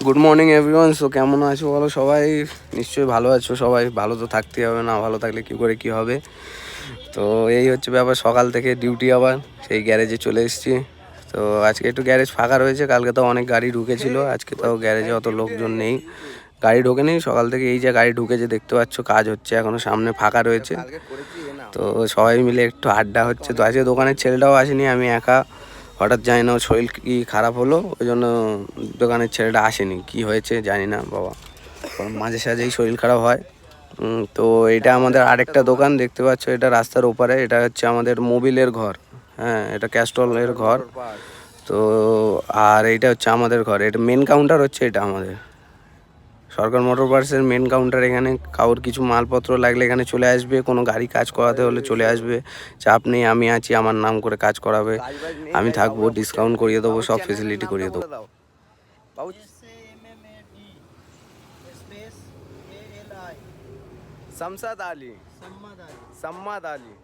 Good morning everyone. So কেমন আছো বলো সবাই? নিশ্চয়ই ভালো আছো সবাই। ভালো তো থাকতেই হবে, না ভালো থাকলে কী করে কী হবে। তো এই হচ্ছে ব্যাপার, সকাল থেকে ডিউটি আবার সেই গ্যারেজে চলে এসেছি। তো আজকে একটু গ্যারেজ ফাঁকা রয়েছে, কালকে তো অনেক গাড়ি ঢুকেছিল, আজকে তো গ্যারেজে অত লোকজন নেই, গাড়ি ঢোকেনি। সকাল থেকে এই যে গাড়ি ঢুকেছে দেখতে পাচ্ছ, কাজ হচ্ছে এখনো, সামনে ফাঁকা রয়েছে। তো সবাই মিলে একটু আড্ডা হচ্ছে। তো আজকে দোকানের ছেলেটাও আসেনি, আমি একা। হঠাৎ জানি না ওর শরীর কি খারাপ হলো, ওই জন্য দোকানের ছেলেটা আসেনি। কি হয়েছে জানি না বাবা, মাঝে সাঝেই শরীর খারাপ হয়। তো এটা আমাদের আরেকটা দোকান দেখতে পাচ্ছ, এটা রাস্তার ওপারে। এটা হচ্ছে আমাদের মোবিলের ঘর, হ্যাঁ এটা ক্যাস্ট্রলের ঘর। তো আর এইটা হচ্ছে আমাদের ঘর, এটা মেন কাউন্টার হচ্ছে এটা আমাদের সরকার মোটর পার্টসের মেন কাউন্টার। এখানে কারোর কিছু মালপত্র লাগলে এখানে চলে আসবে, কোনো গাড়ি কাজ করাতে হলে চলে আসবে, চাপ নেই। আমি আছি, আমার নাম করে কাজ করাবে, আমি থাকবো, ডিসকাউন্ট করিয়ে দেবো, সব ফেসিলিটি করিয়ে দেবো। শামসাদ আলী, সাম্মাদ আলী,